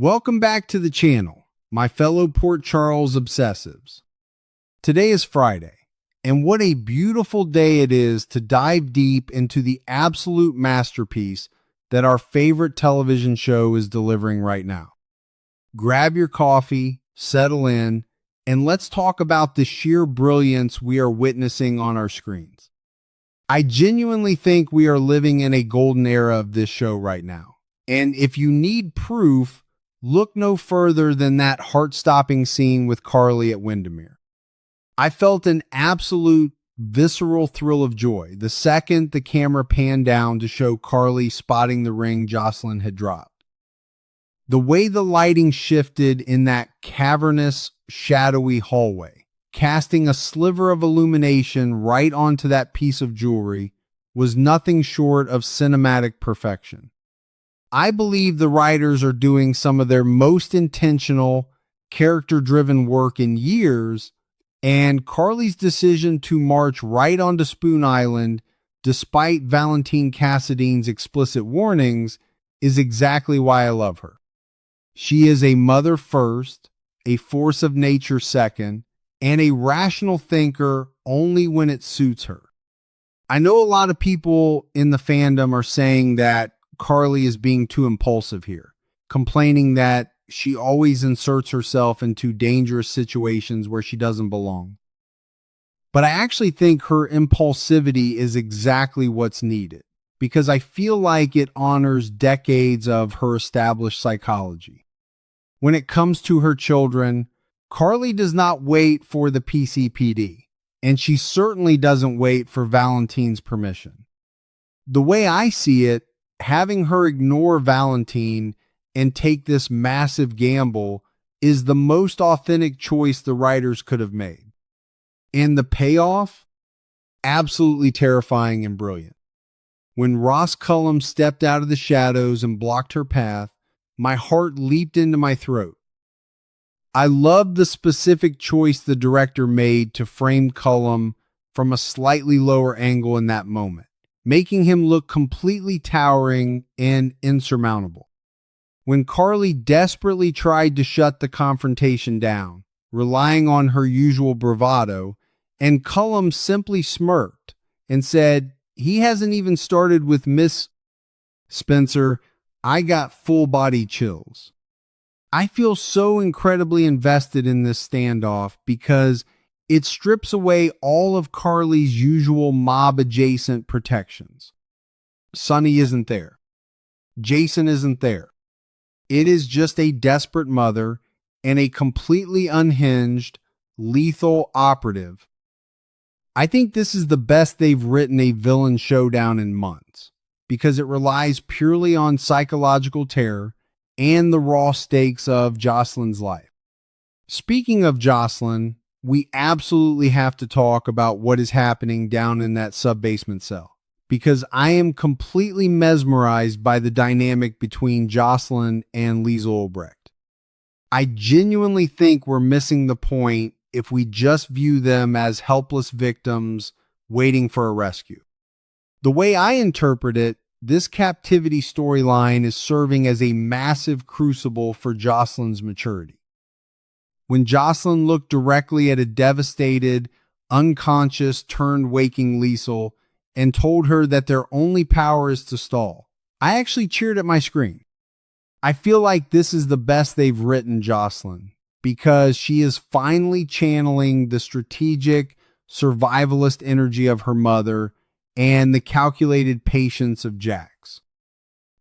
Welcome back to the channel, my fellow Port Charles obsessives. Today is Friday, and what a beautiful day it is to dive deep into the absolute masterpiece that our favorite television show is delivering right now. Grab your coffee, settle in, and let's talk about the sheer brilliance we are witnessing on our screens. I genuinely think we are living in a golden era of this show right now. And if you need proof, look no further than that heart-stopping scene with Carly at Windermere. I felt an absolute visceral thrill of joy the second the camera panned down to show Carly spotting the ring Jocelyn had dropped. The way the lighting shifted in that cavernous, shadowy hallway, casting a sliver of illumination right onto that piece of jewelry, was nothing short of cinematic perfection. I believe the writers are doing some of their most intentional, character-driven work in years, and Carly's decision to march right onto Spoon Island, despite Valentine Cassidy's explicit warnings, is exactly why I love her. She is a mother first, a force of nature second, and a rational thinker only when it suits her. I know a lot of people in the fandom are saying that Carly is being too impulsive here, complaining that she always inserts herself into dangerous situations where she doesn't belong. But I actually think her impulsivity is exactly what's needed, because I feel like it honors decades of her established psychology. When it comes to her children, Carly does not wait for the PCPD, and she certainly doesn't wait for Valentine's permission. The way I see it, having her ignore Valentine and take this massive gamble is the most authentic choice the writers could have made. And the payoff? Absolutely terrifying and brilliant. When Ross Cullum stepped out of the shadows and blocked her path, my heart leaped into my throat. I loved the specific choice the director made to frame Cullum from a slightly lower angle in that moment, making him look completely towering and insurmountable. When Carly desperately tried to shut the confrontation down, relying on her usual bravado, and Cullum simply smirked and said, "He hasn't even started with Miss Spencer," I got full-body chills. I feel so incredibly invested in this standoff because it strips away all of Carly's usual mob-adjacent protections. Sonny isn't there. Jason isn't there. It is just a desperate mother and a completely unhinged, lethal operative. I think this is the best they've written a villain showdown in months, because it relies purely on psychological terror and the raw stakes of Jocelyn's life. Speaking of Jocelyn, we absolutely have to talk about what is happening down in that sub-basement cell, because I am completely mesmerized by the dynamic between Jocelyn and Liesl Obrecht. I genuinely think we're missing the point if we just view them as helpless victims waiting for a rescue. The way I interpret it, this captivity storyline is serving as a massive crucible for Jocelyn's maturity. When Jocelyn looked directly at a devastated, unconscious, turned-waking Liesl and told her that their only power is to stall, I actually cheered at my screen. I feel like this is the best they've written Jocelyn, because she is finally channeling the strategic, survivalist energy of her mother and the calculated patience of Jax.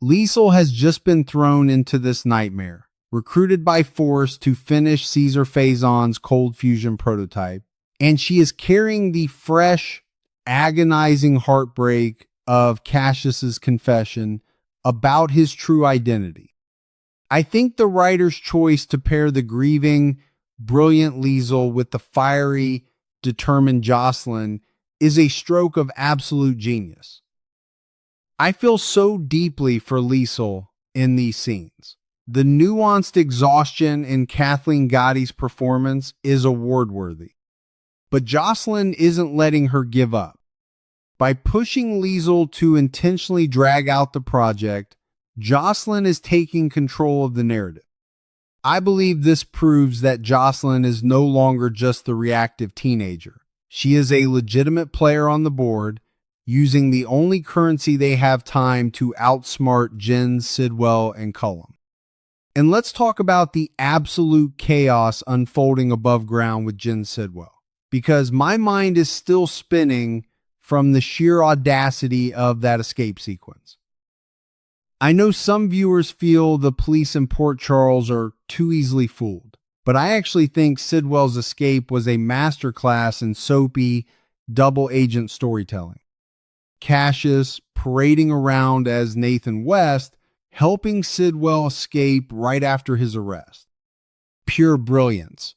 Liesl has just been thrown into this nightmare, recruited by force to finish Caesar Phazon's cold fusion prototype, and she is carrying the fresh, agonizing heartbreak of Cassius's confession about his true identity. I think the writer's choice to pair the grieving, brilliant Liesl with the fiery, determined Jocelyn is a stroke of absolute genius. I feel so deeply for Liesl in these scenes. The nuanced exhaustion in Kathleen Gotti's performance is award-worthy. But Jocelyn isn't letting her give up. By pushing Liesl to intentionally drag out the project, Jocelyn is taking control of the narrative. I believe this proves that Jocelyn is no longer just the reactive teenager. She is a legitimate player on the board, using the only currency they have time to outsmart Jen, Sidwell, and Cullum. And let's talk about the absolute chaos unfolding above ground with Jen Sidwell, because my mind is still spinning from the sheer audacity of that escape sequence. I know some viewers feel the police in Port Charles are too easily fooled, but I actually think Sidwell's escape was a masterclass in soapy, double agent storytelling. Cassius parading around as Nathan West, helping Sidwell escape right after his arrest. Pure brilliance.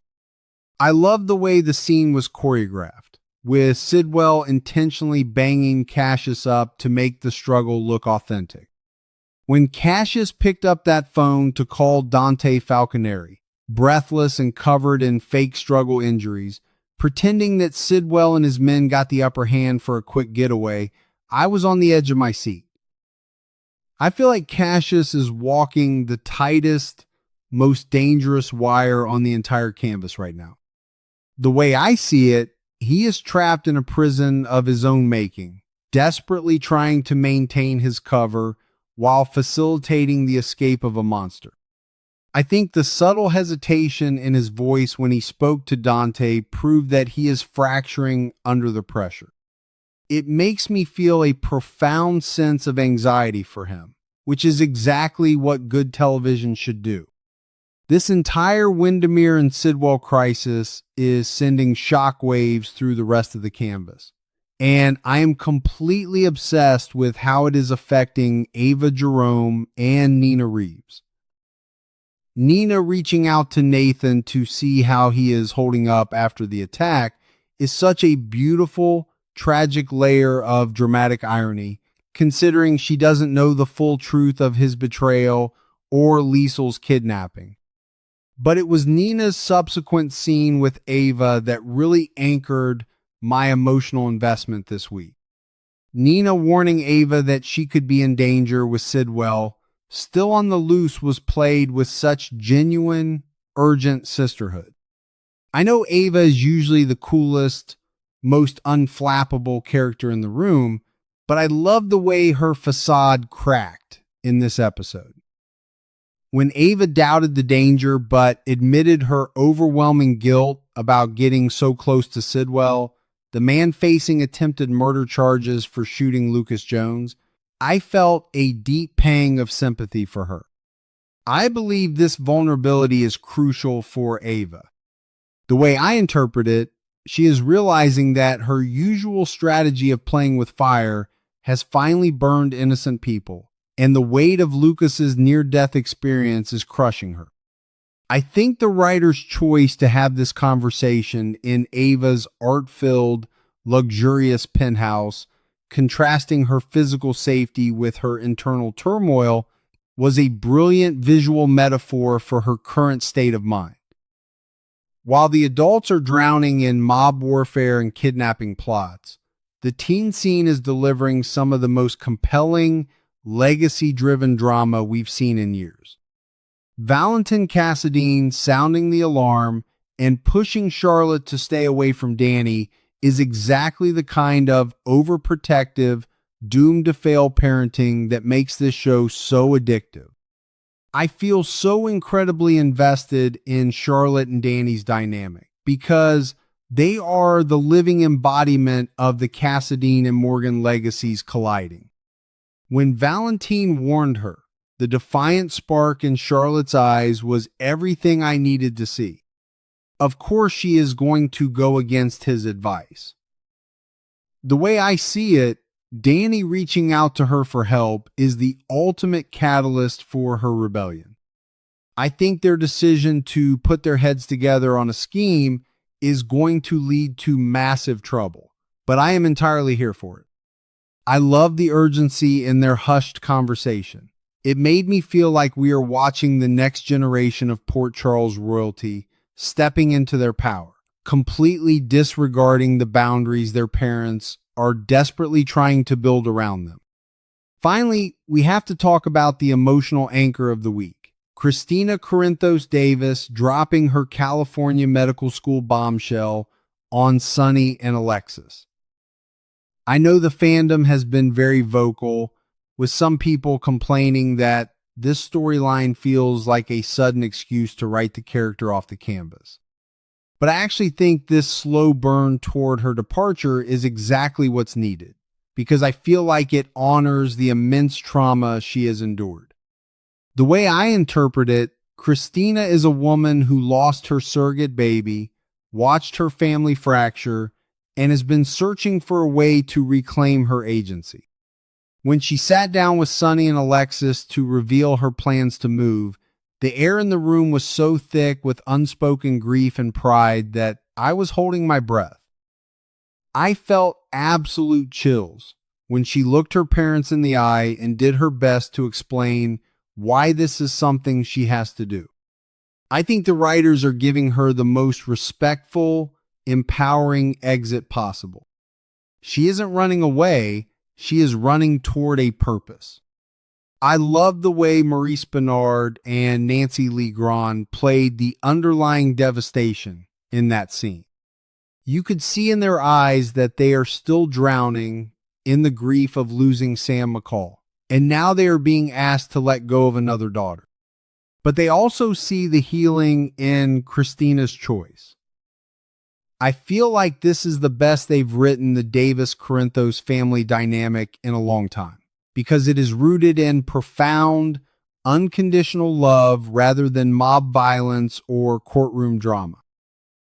I love the way the scene was choreographed, with Sidwell intentionally banging Cassius up to make the struggle look authentic. When Cassius picked up that phone to call Dante Falconeri, breathless and covered in fake struggle injuries, pretending that Sidwell and his men got the upper hand for a quick getaway, I was on the edge of my seat. I feel like Cassius is walking the tightest, most dangerous wire on the entire canvas right now. The way I see it, he is trapped in a prison of his own making, desperately trying to maintain his cover while facilitating the escape of a monster. I think the subtle hesitation in his voice when he spoke to Dante proved that he is fracturing under the pressure. It makes me feel a profound sense of anxiety for him, which is exactly what good television should do. This entire Windermere and Sidwell crisis is sending shockwaves through the rest of the canvas. And I am completely obsessed with how it is affecting Ava Jerome and Nina Reeves. Nina reaching out to Nathan to see how he is holding up after the attack is such a beautiful, tragic layer of dramatic irony, considering she doesn't know the full truth of his betrayal or Liesel's kidnapping. But it was Nina's subsequent scene with Ava that really anchored my emotional investment this week. Nina warning Ava that she could be in danger with Sidwell, still on the loose, was played with such genuine, urgent sisterhood. I know Ava is usually the coolest, most unflappable character in the room, but I love the way her facade cracked in this episode. When Ava doubted the danger but admitted her overwhelming guilt about getting so close to Sidwell, the man facing attempted murder charges for shooting Lucas Jones, I felt a deep pang of sympathy for her. I believe this vulnerability is crucial for Ava. The way I interpret it, she is realizing that her usual strategy of playing with fire has finally burned innocent people, and the weight of Lucas's near-death experience is crushing her. I think the writer's choice to have this conversation in Ava's art-filled, luxurious penthouse, contrasting her physical safety with her internal turmoil, was a brilliant visual metaphor for her current state of mind. While the adults are drowning in mob warfare and kidnapping plots, the teen scene is delivering some of the most compelling, legacy-driven drama we've seen in years. Valentin Cassadine sounding the alarm and pushing Charlotte to stay away from Danny is exactly the kind of overprotective, doomed-to-fail parenting that makes this show so addictive. I feel so incredibly invested in Charlotte and Danny's dynamic because they are the living embodiment of the Cassadine and Morgan legacies colliding. When Valentine warned her, the defiant spark in Charlotte's eyes was everything I needed to see. Of course, she is going to go against his advice. The way I see it, Danny reaching out to her for help is the ultimate catalyst for her rebellion. I think their decision to put their heads together on a scheme is going to lead to massive trouble, but I am entirely here for it. I love the urgency in their hushed conversation. It made me feel like we are watching the next generation of Port Charles royalty stepping into their power, completely disregarding the boundaries their parents are desperately trying to build around them. Finally, we have to talk about the emotional anchor of the week, Christina Corinthos Davis dropping her California medical school bombshell on Sunny and Alexis. I know the fandom has been very vocal, with some people complaining that this storyline feels like a sudden excuse to write the character off the canvas. But I actually think this slow burn toward her departure is exactly what's needed, because I feel like it honors the immense trauma she has endured. The way I interpret it, Christina is a woman who lost her surrogate baby, watched her family fracture, and has been searching for a way to reclaim her agency. When she sat down with Sunny and Alexis to reveal her plans to move, the air in the room was so thick with unspoken grief and pride that I was holding my breath. I felt absolute chills when she looked her parents in the eye and did her best to explain why this is something she has to do. I think the writers are giving her the most respectful, empowering exit possible. She isn't running away, she is running toward a purpose. I love the way Maurice Benard and Nancy Lee Grahn played the underlying devastation in that scene. You could see in their eyes that they are still drowning in the grief of losing Sam McCall, and now they are being asked to let go of another daughter. But they also see the healing in Christina's choice. I feel like this is the best they've written the Davis-Corinthos family dynamic in a long time, because it is rooted in profound, unconditional love rather than mob violence or courtroom drama.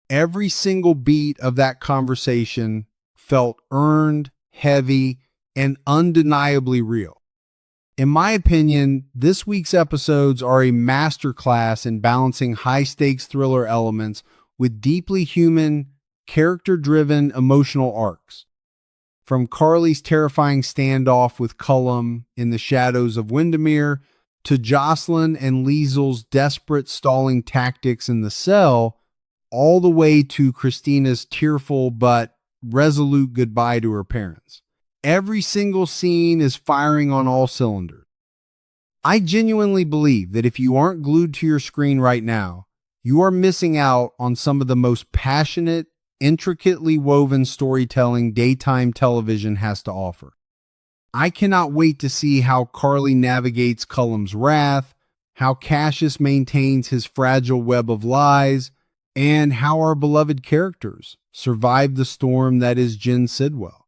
Every single beat of that conversation felt earned, heavy, and undeniably real. In my opinion, this week's episodes are a masterclass in balancing high-stakes thriller elements with deeply human, character-driven emotional arcs. From Carly's terrifying standoff with Cullum in the shadows of Windermere, to Jocelyn and Liesel's desperate stalling tactics in the cell, all the way to Christina's tearful but resolute goodbye to her parents. Every single scene is firing on all cylinders. I genuinely believe that if you aren't glued to your screen right now, you are missing out on some of the most passionate, intricately woven storytelling daytime television has to offer. I cannot wait to see how Carly navigates Cullum's wrath, how Cassius maintains his fragile web of lies, and how our beloved characters survive the storm that is Jen Sidwell.